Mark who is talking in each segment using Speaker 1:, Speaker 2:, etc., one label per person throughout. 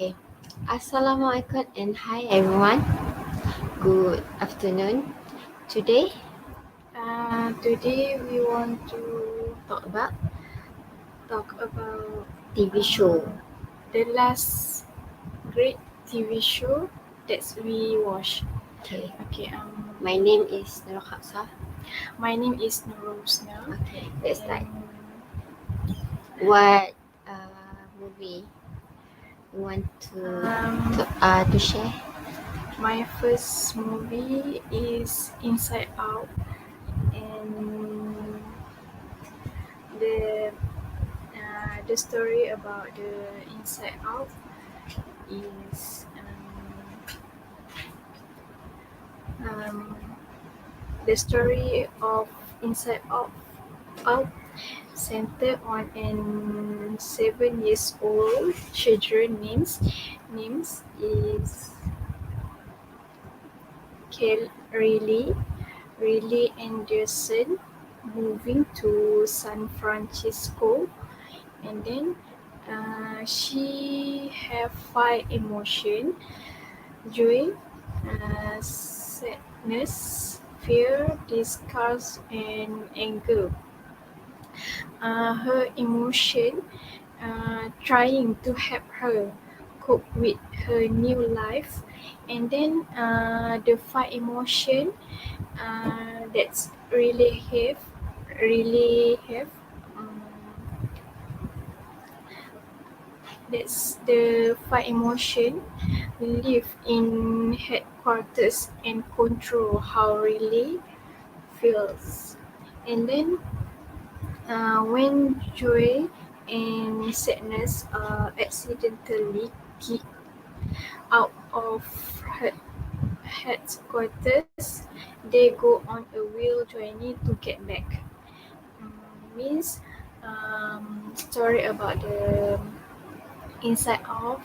Speaker 1: Okay. Assalamualaikum and hi everyone. Good afternoon. Today,
Speaker 2: Today we want to
Speaker 1: talk about
Speaker 2: talk about
Speaker 1: TV show.
Speaker 2: the last great TV show that we watched.
Speaker 1: Okay.
Speaker 2: Okay,
Speaker 1: My name is Qabsah.
Speaker 2: my name is Husna.
Speaker 1: Okay. Let's start.
Speaker 2: And
Speaker 1: What movie you want to share?
Speaker 2: my first movie is Inside Out, and the the story about the Inside Out is um, the story of Inside Out centered on an 7 years old children names is Riley Anderson moving to San Francisco, and then she have five emotion: joy, sadness, fear, disgust, and anger. Her emotion trying to help her cope with her new life, and then the five emotion that's really have um, that's the five emotion live in headquarters and control how really feels. And then when joy and sadness are accidentally kicked out of her headquarters, they go on a real journey to get back. Means story about the inside out.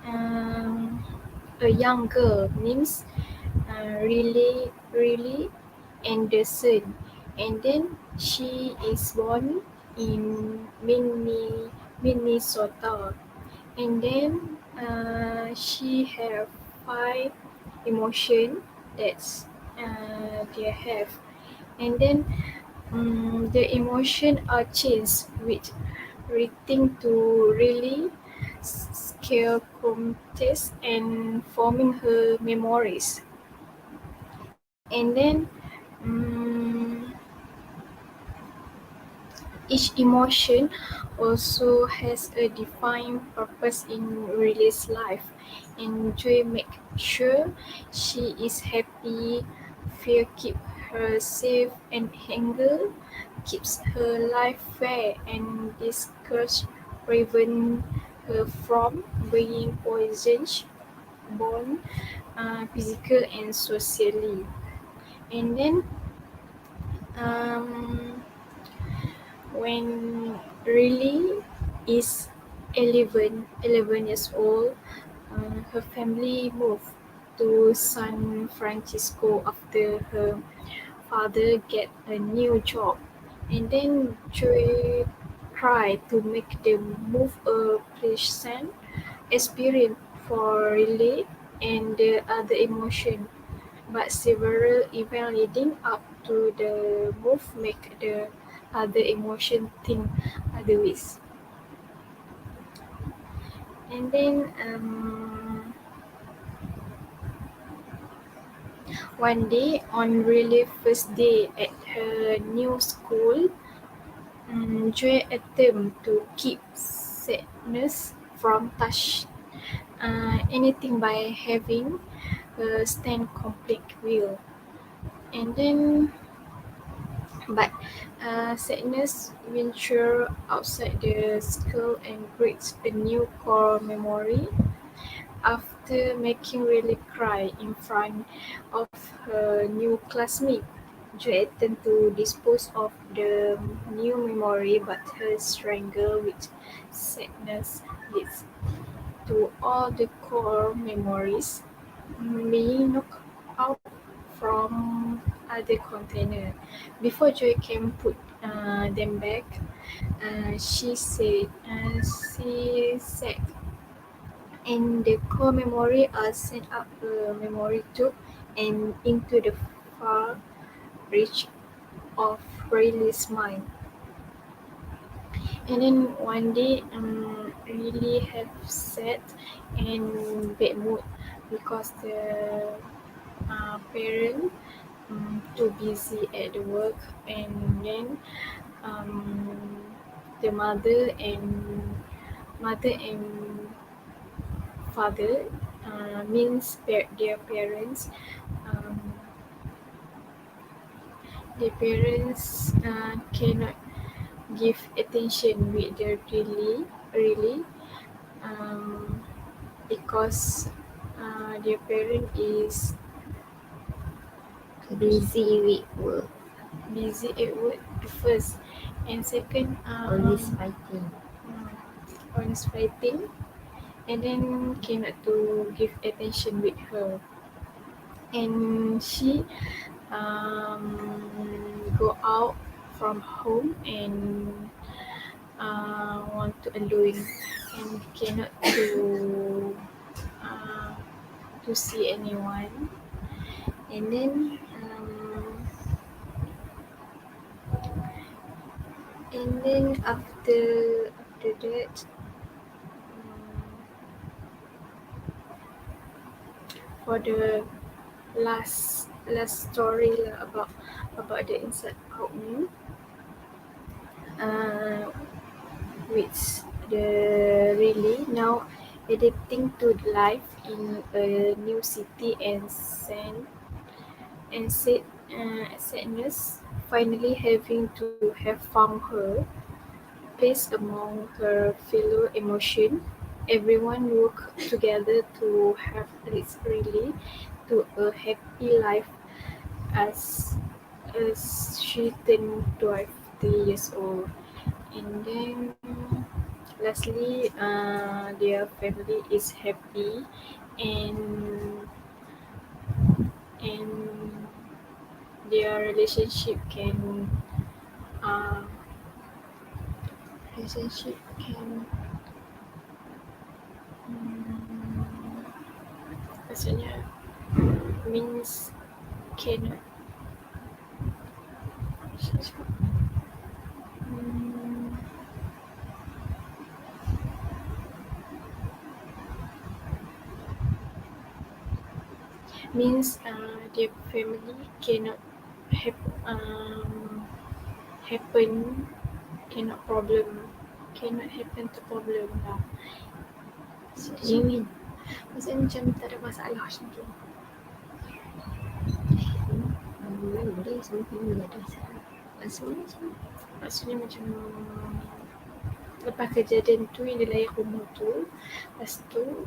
Speaker 2: Um, a young girl names really Anderson, and then she is born in Minnesota, and then she have five emotion that's they have, and then the emotion are changed with reading to really scale contest and forming her memories. And then each emotion also has a defined purpose in Riley's life, and joy make sure she is happy, fear keep her safe, and anger keeps her life fair, and disgust prevent her from being poisoned, born physical and socially. And then um, when Riley is 11 years old, her family moved to San Francisco after her father get a new job. And then Joy tried to make the move a pleasant experience for Riley and the other emotion, but several events leading up to the move make the other emotion think otherwise. And then one day, on really first day at her new school, Joy attempt to keep sadness from touch anything by having a stand complete will. And then but sadness venture outside the school and creates a new core memory after making really cry in front of her new classmate. Joy attempted to dispose of the new memory, but her struggle with sadness leads to all the core memories being knocked out from other container. Before Joy can put them back, she said, and the core memory are sent up a memory tube and into the far reach of Riley's mind. And then one day, really have sad and bad mood because the parent too busy at the work, and then um, the mother and father means their parents. Um, their parents cannot give attention with their really um, because their parent is
Speaker 1: Busy with work,
Speaker 2: busy at work first, and second
Speaker 1: always fighting.
Speaker 2: always fighting, and then cannot to give attention with her, and she go out from home and want to alone and cannot uh, to see anyone, and then after that, for the last story lah about the inside out me, uh, which the really now adapting to the life in a new city and said sadness finally having to have found her place among her fellow emotion. Everyone work together to have this really to a happy life as she turned 12 years old. And then lastly, their family is happy, and and their uh, relationship can maksudnya means cannot mm, means their family cannot happen, cannot happen to problem lah.
Speaker 1: What do you mean?
Speaker 2: Maksudnya macam tak ada masalah macam tu.
Speaker 1: Boleh semua family ada masalah.
Speaker 2: Maksudnya macam lepas kejadian tu yang dia layak rumah tu, lepas tu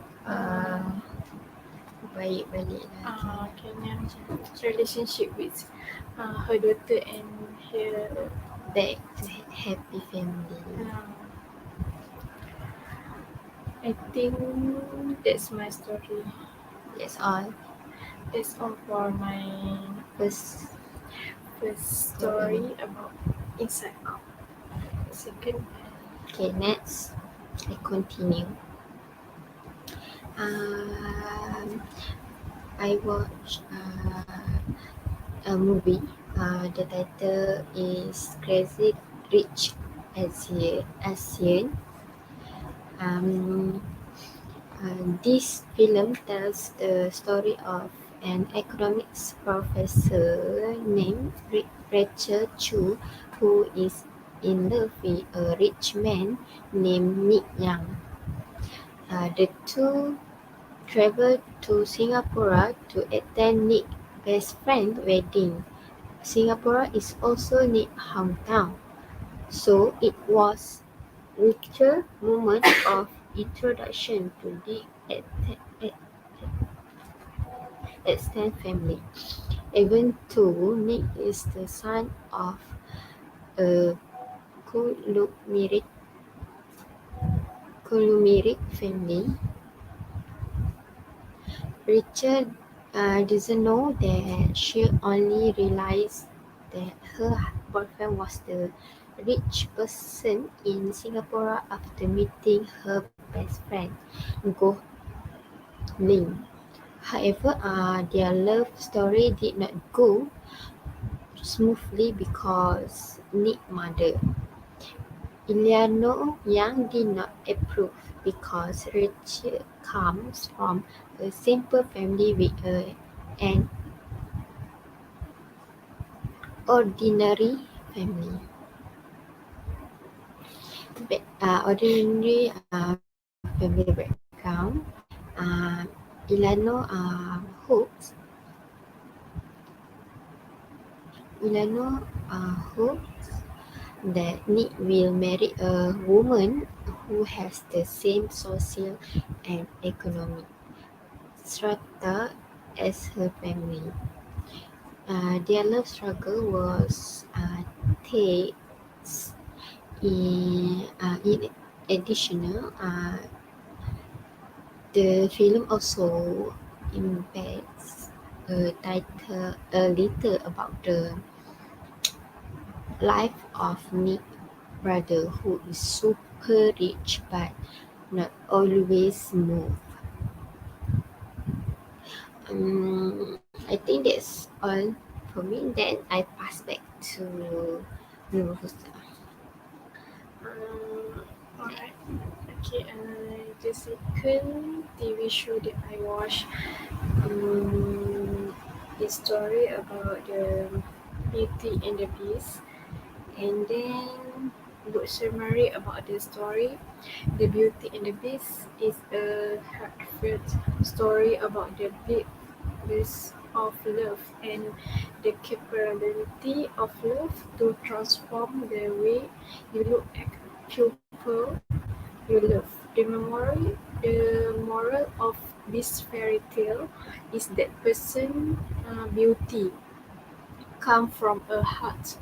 Speaker 1: Baik balik lah.
Speaker 2: kena macam relationship with her daughter and her
Speaker 1: Back to happy family.
Speaker 2: I think that's my story.
Speaker 1: That's all.
Speaker 2: That's all for my
Speaker 1: First,
Speaker 2: first story about Inside Out. Second,
Speaker 1: okay, next I continue. I watched a movie. The title is Crazy Rich Asian. This film tells the story of an economics professor named Rachel Chu, who is in love with a rich man named Nick Yang. The two travel to Singapore to attend Nick's best friend's wedding. Singapore is also Nick's hometown, so it was ritual moment of introduction to Nick's extended family. Even though Nick is the son of a conglomerate family, Richard doesn't know that she only realized that her boyfriend was the rich person in Singapore after meeting her best friend, Lin. However, their love story did not go smoothly because Nick's mother, Eleanor Young, did not approve because Rachel comes from a simple family with an ordinary family. Ordinary family background. Uh, Eleanor Eleanor hopes that Nick will marry a woman who has the same social and economic strata as her family. Their love struggle was takes in additional. The film also impacts a little about the life of Nick's brother, who is super rich but not always smooth. I think that's all for me. Then I pass back to Nur Husna.
Speaker 2: Alright. Okay, the second TV show that I watched is story about the Beauty and the Beast. And then book summary about the story. The Beauty and the Beast is a heartfelt story about the bliss of love and the capability of love to transform the way you look at people you love. The moral of this fairy tale is that person beauty come from a heart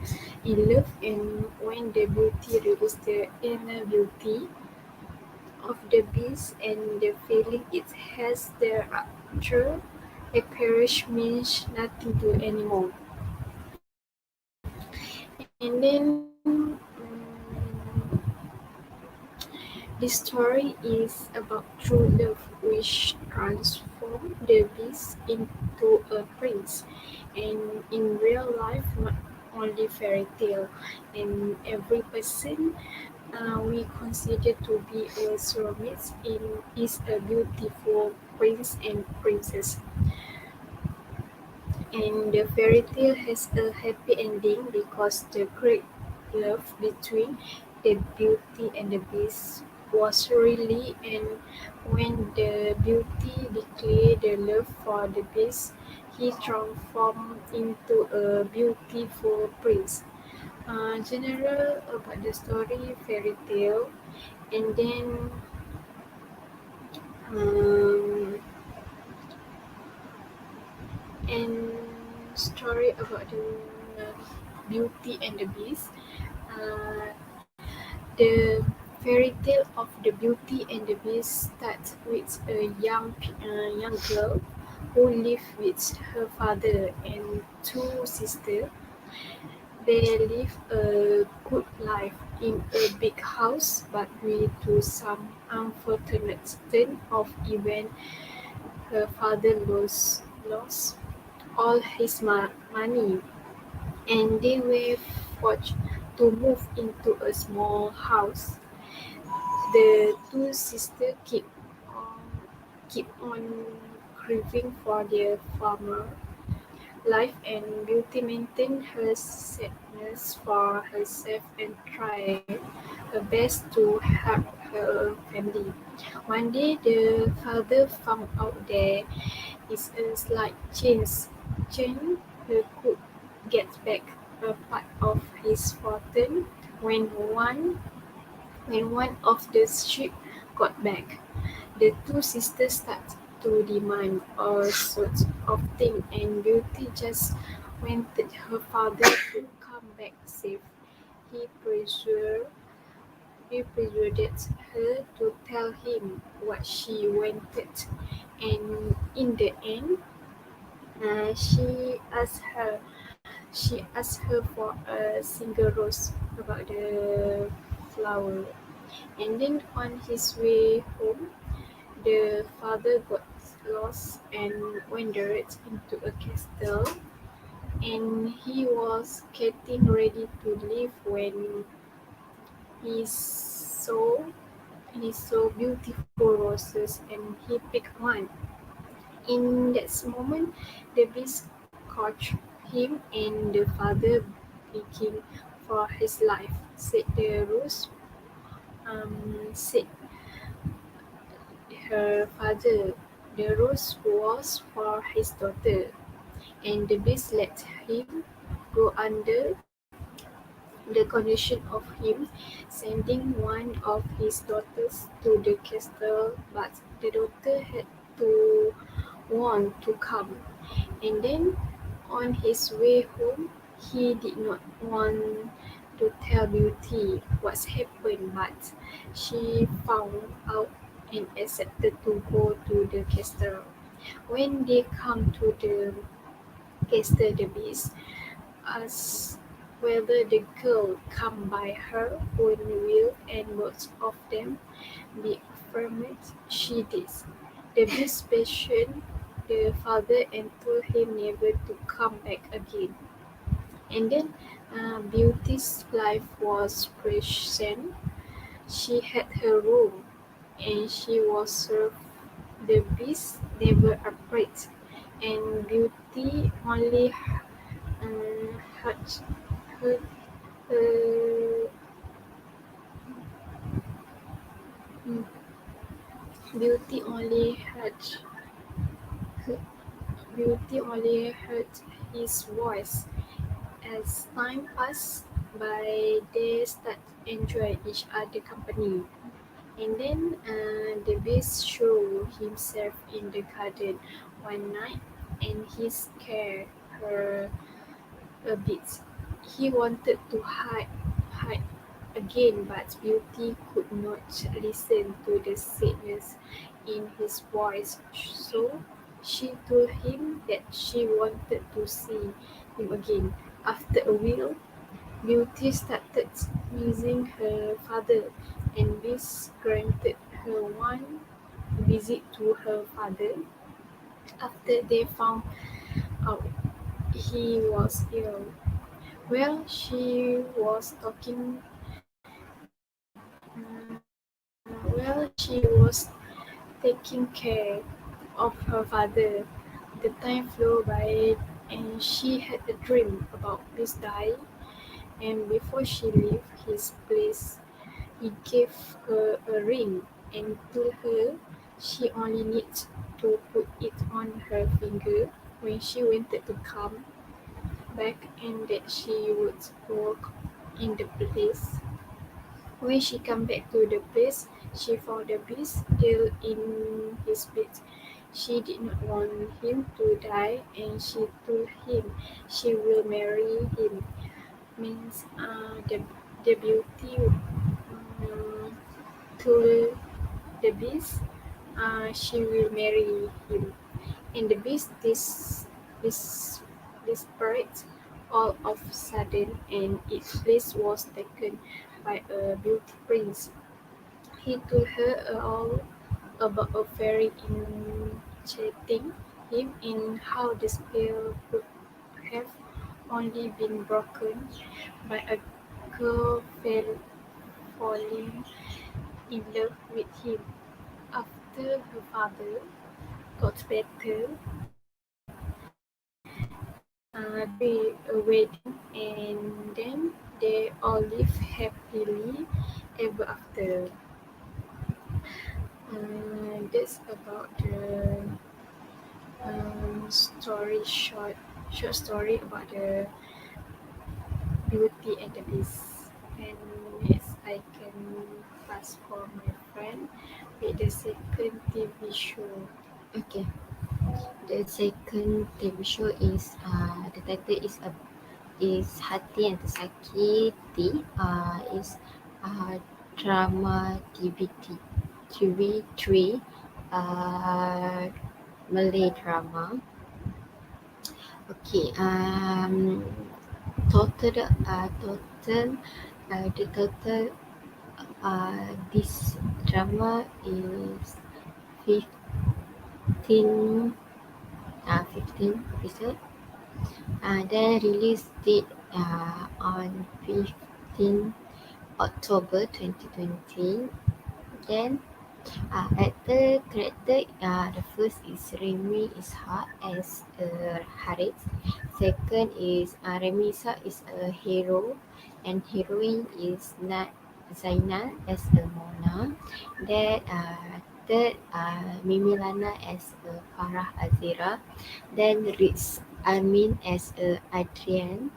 Speaker 2: in love, and when the beauty reveals the inner beauty of the beast and the feeling it has thereafter, a perish means nothing to anymore. And then this story is about true love which transforms the beast into a prince. And in real life, not only fairy tale, and every person we consider to be a soulmate is a beautiful prince and princess. And the fairy tale has a happy ending because the great love between the beauty and the beast was really, and when the beauty declared the love for the beast, he transformed into a beautiful prince. General about the story fairy tale, and then um, and story about the Beauty and the Beast. Uh, the fairy tale of the Beauty and the Beast starts with a young girl who lives with her father and two sisters. They live a good life in a big house, but due to some unfortunate turn of events, her father lost all his money, and they were forced to move into a small house. The two sisters on keep on grieving for their former life, and Beauty maintained her sadness for herself and tried her best to help her family. One day, the father found out there is a slight change he could get back a part of his fortune when one when one of the sheep got back. The two sisters started to demand all sorts of things, and Beauty just wanted her father to come back safe. He persuaded he persuaded her to tell him what she wanted, and in the end, uh, she asked her she asked her for a single rose about the flower. And then on his way home, the father got lost and wandered into a castle, and he was getting ready to leave when he saw he saw beautiful roses and he picked one. In that moment, the beast caught him, and the father begging for his life. Said her father, the rose was for his daughter, and the beast let him go under the condition of him sending one of his daughters to the castle, but the daughter had to want to come. And then on his way home, he did not want to tell Beauty what's happened, but she found out and accepted to go to the castle. When they come to the castle, the beast asked whether the girl come by her own will, and both of them be affirmed she did. The beast questioned the father and told him never to come back again. And then Beauty's life was present. She had her room and she was served. The beast never afraid, and Beauty only hurt, hurt uh, mm, Beauty only hurt, Beauty only heard his voice. As time passed by, they start enjoy each other company. And then the beast showed himself in the garden one night, and he scared her a bit. He wanted to hide again, but Beauty could not listen to the sadness in his voice. So she told him that she wanted to see him again. After a while, Beauty started missing her father, and this granted her one visit to her father. After they found out he was ill, well, she was taking care of her father. The time flew by, and she had a dream about this guy. And before she left his place, he gave her a ring and told her she only needs to put it on her finger when she wanted to come back, and that she would walk in the place. When she came back to the place, she found the beast still in his bed. She did not want him to die, and she told him she will marry him. Means the beauty told the beast she will marry him, and the beast this desperate all of a sudden, and its place was taken by a beauty prince. He told her all about a fairy enchanting him, and how the spell could have only been broken by a girl falling in love with him. After her father got better, they a wedding, and then they all live happily ever after. That's about the short story about the Beauty and the Beast. And next, I can pass for my friend with the second TV show.
Speaker 1: Okay. The second TV show is the title is Hati and Tersakiti. Is drama TV3 Malay drama. Okay. Total total the total this drama is 15 episode. Then release date on 15 October 2020. Then actor character, the first is Remy Ishak as Haris. Second is Remisa is a hero, and heroine is Zainal as a Mona. Then third, Mimi Lana as Farah Azira. Then Riz Amin as Adrian,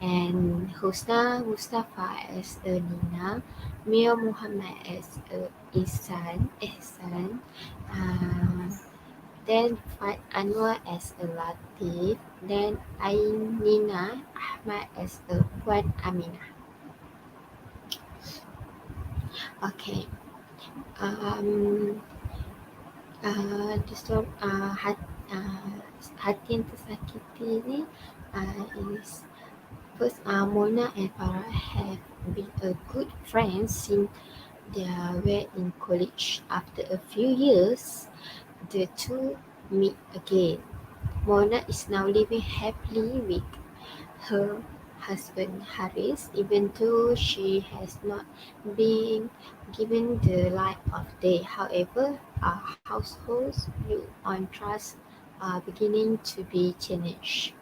Speaker 1: and Husna Mustafa as Nina, Mia Muhammad as Ihsan, uh, then Fat Anwar as Latif, then Ainina Ahmad as Puan Aminah. Okay. Um, the story Hati yang Tersakiti ni is first, Mona and Farah have been a good friends since they were in college. After a few years, the two meet again. Mona is now living happily with her husband Haris, even though she has not been given the light of day. However, our households built on trust are beginning to be challenged.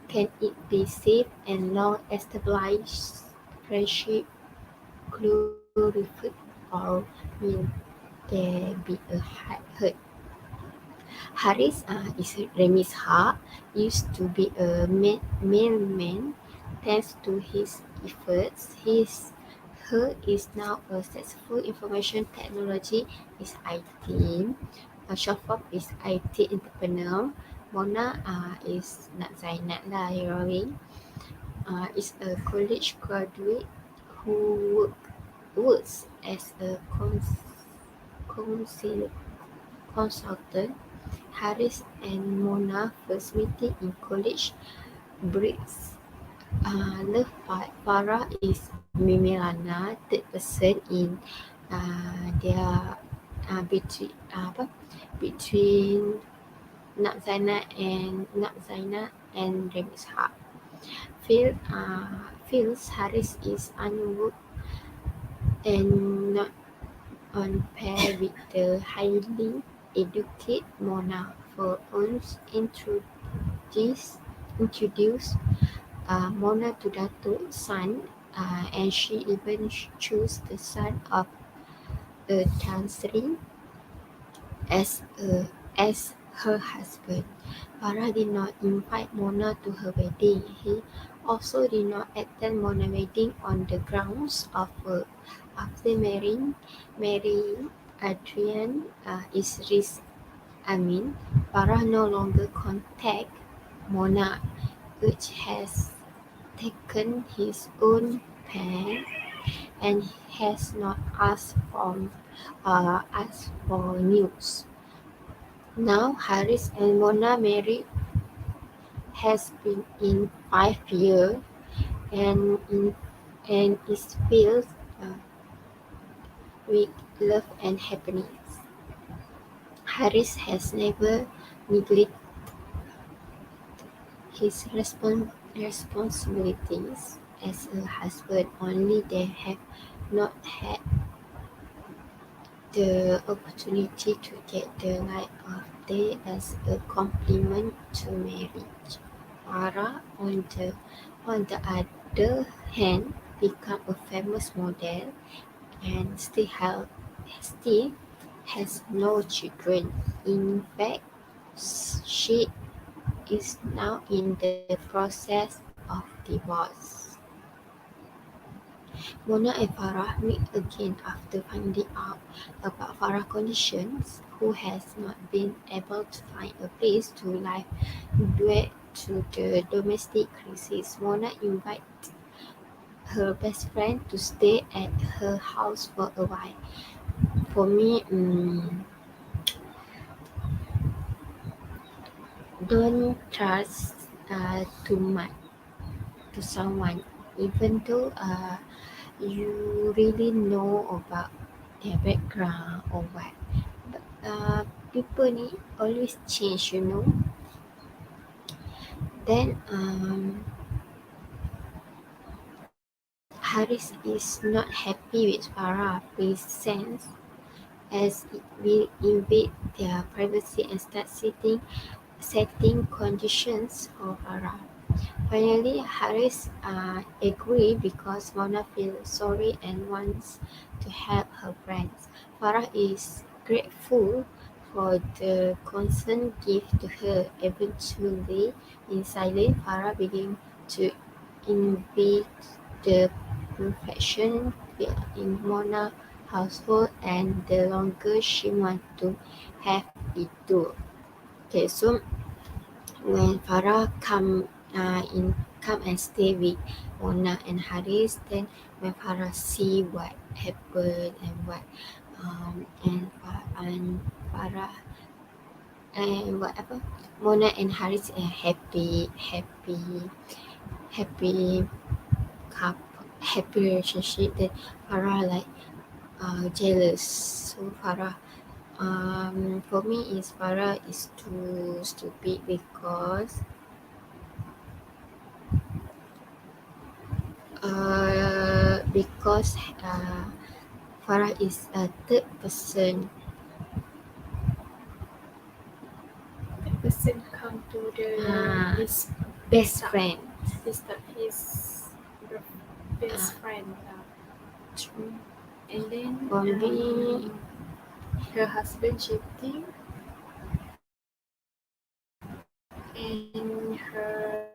Speaker 1: Can it be safe and long established friendship glorified, or will there be a hurt? Haris is Remi's heart, used to be a mailman. Thanks to his efforts, her is now a successful information technology is IT. Shafaf is IT entrepreneur. Mona is Nak Zainat lah, heroine. Is a college graduate who works as a consul- consultant. Haris and Mona first meeting in college breeds love part. Farah is Mimilana, third person in their between Nak Zaina and Remis Haq. Feels Haris is unworked and not on par with the highly educated Mona. For ons introduce Mona to Datuk's son, and she even chose the son of a Tan Sri as as her husband. Farah did not invite Mona to her wedding. He also did not attend Mona's wedding on the grounds of work. After marrying Adrian Isris Amin, Farah no longer contact Mona, which has taken his own path and has not asked for news. Now Haris and Mona married has been in 5 years, and is filled with love and happiness. Haris has never neglected his responsibilities as a husband, only they have not had the opportunity to get the light of day as a complement to marriage. Farah, on the other hand, became a famous model and still has no children. In fact, she is now in the process of divorce. Mona and Farah meet again after finding out about Farah's conditions, who has not been able to find a place to live due to the domestic crisis. Mona invites her best friend to stay at her house for a while. For me, don't trust too much to someone, even though you really know about their background or what. But people ni always change, you know. Then Haris is not happy with Farah presence as it will invade their privacy and start setting conditions for Farah. Finally, Haris agrees because Mona feels sorry and wants to help her friends. Farah is grateful for the constant gift to her. Eventually, in silence, Farah begins to invade the perfection in Mona's household, and the longer she wants to have it too. Okay, so when Farah come and stay with Mona and Haris, then when Farah see what happened and what and Farah and whatever Mona and Haris are happy couple, happy relationship, then Farah like jealous. So Farah for me is Farah is too stupid because Farah is a third person,
Speaker 2: The person come to
Speaker 1: uh,
Speaker 2: his
Speaker 1: best friend.
Speaker 2: his best friend lah.
Speaker 1: True.
Speaker 2: And then
Speaker 1: For me,
Speaker 2: her husband cheating and her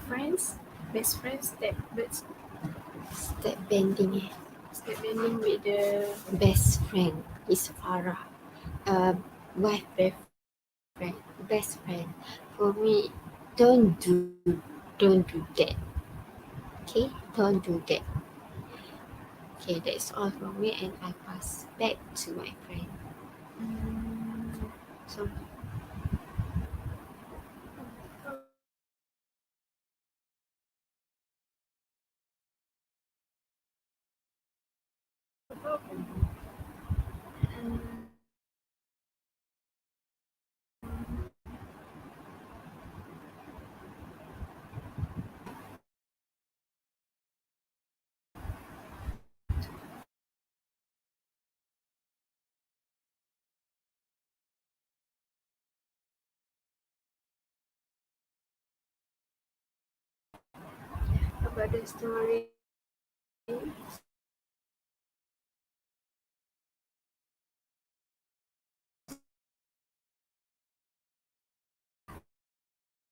Speaker 2: friends, best friends
Speaker 1: step bending
Speaker 2: step bending with the
Speaker 1: best friend is Farah. Wife best friend. For me, don't do that. Okay, don't do that. Okay, that's all from me, and I pass back to my friend. So
Speaker 2: about the story.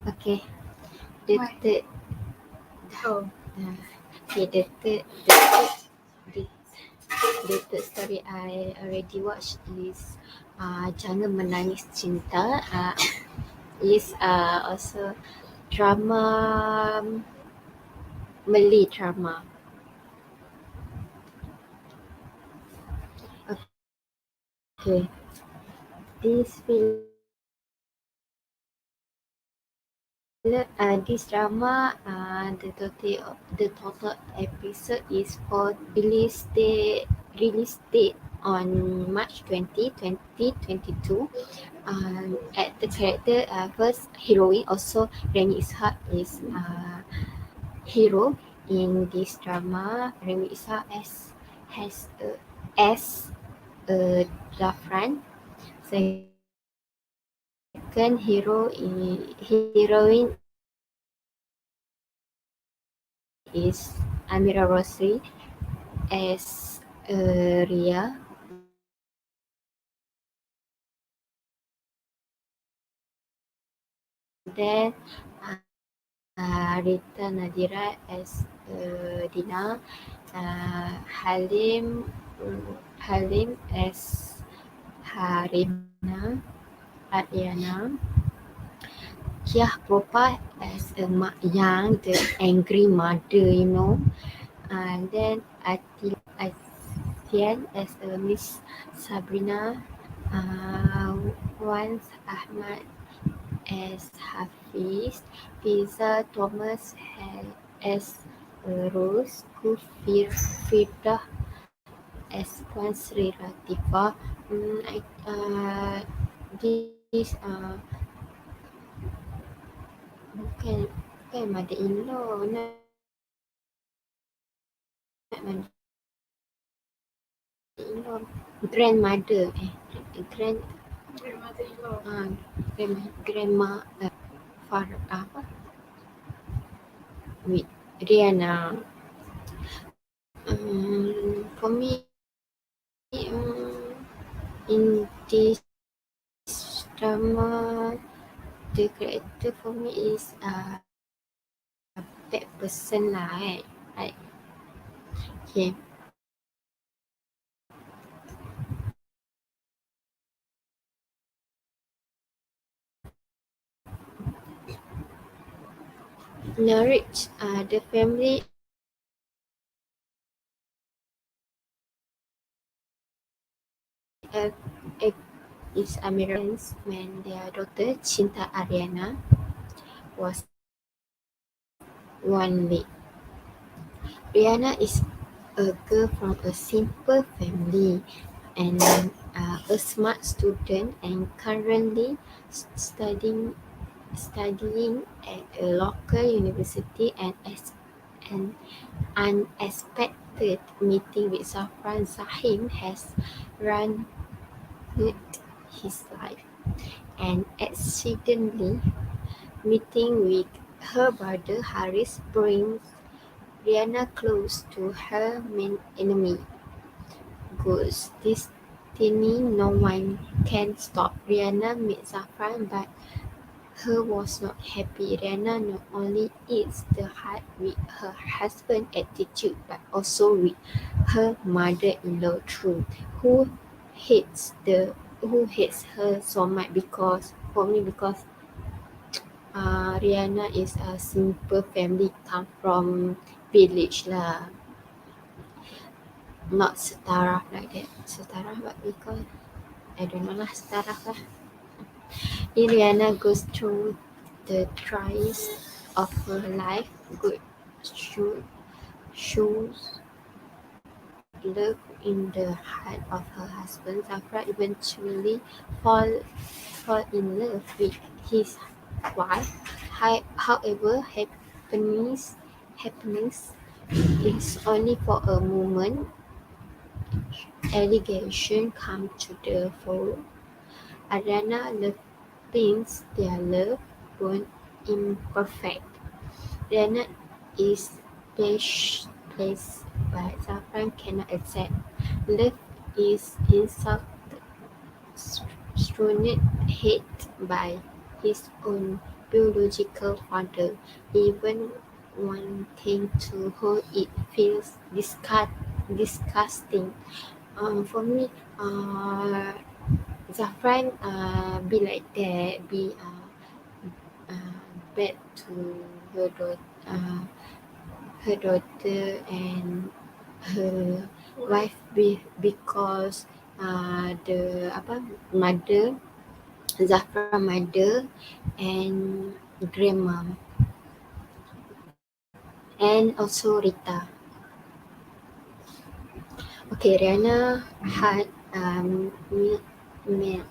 Speaker 1: okay, the
Speaker 2: Why?
Speaker 1: third,
Speaker 2: Oh,
Speaker 1: okay, the, the third story I already watched is Jangan Menangis Cinta. Is also drama, Malay drama. Okay, this this drama, the total episode is for release date on March 20, 2022. At the character, first heroine, also Remy Ishak is hero in this drama. Remy Ishak as a Zafran. Second heroine is Amira Rossi as Ria. Then Rita Nadira as Dina. Halim as Ariana. Kiah Propa as a mak yang, the angry mother, you know. And then Asian as a Miss Sabrina. Once Ahmad as Hafiz. Fiza Thomas as Rose. Firdah as Puan Sri Latifah. This bukan mother-in-law, not mother-in-law, grandmother,
Speaker 2: Grandmother-in-law.
Speaker 1: grandma, apa? Wait, Rihanna. For me, in this drama, the character for me is a bad person lah, right? Okay. Narrates the family uh, is Americans when their daughter Cinta Ariana was one week. Rihanna is a girl from a simple family and a smart student and currently studying at a local university, and as an unexpected meeting with Zafran Zahim has run his life, and accidentally meeting with her brother Haris brings Rihanna close to her main enemy, Ghost. Destiny no one can stop. Rihanna meets Zafran, but her was not happy. Rihanna not only eats the heart with her husband's attitude, but also with her mother-in-law too, who hates her so much because for me because Rihanna is a simple family, come from village lah, not setaraf like that. Setaraf what we call? I don't know lah, setaraf lah. Rihanna goes through the trials of her life, good shows love in the heart of her husband. Zafra eventually fall in love with his wife. However, happiness is only for a moment. Allegations come to the fore. Ariana love thinks their love was imperfect. Rihanna is placed but Zafran cannot accept. Love is insulted, strewn hate by his own biological father. Even wanting to hold it feels disgusting. For me, Zafran be like that, be bad to her daughter, and her wife because the apa mother Zafra mother and grandma and also Rita. Okay, Rihanna had me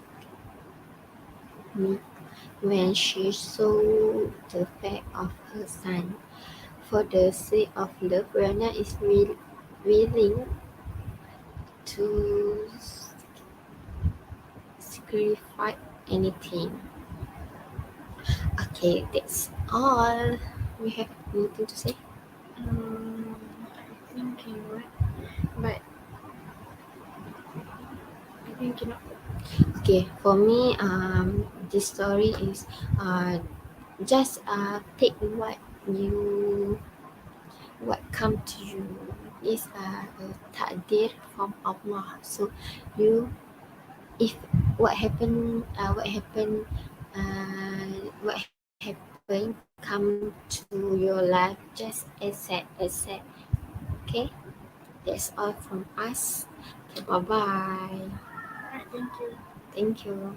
Speaker 1: when she saw the fact of her son. For the sake of love, Rihanna is willing to sacrifice anything. Okay, that's all. We have anything to say?
Speaker 2: I think you what, but I think you know.
Speaker 1: Okay, for me, this story is just take what come to you is a takdir from Allah. So you if what happened come to your life, just accept. Okay, that's all from us. Okay, bye bye.
Speaker 2: Alright, thank you.
Speaker 1: Thank you.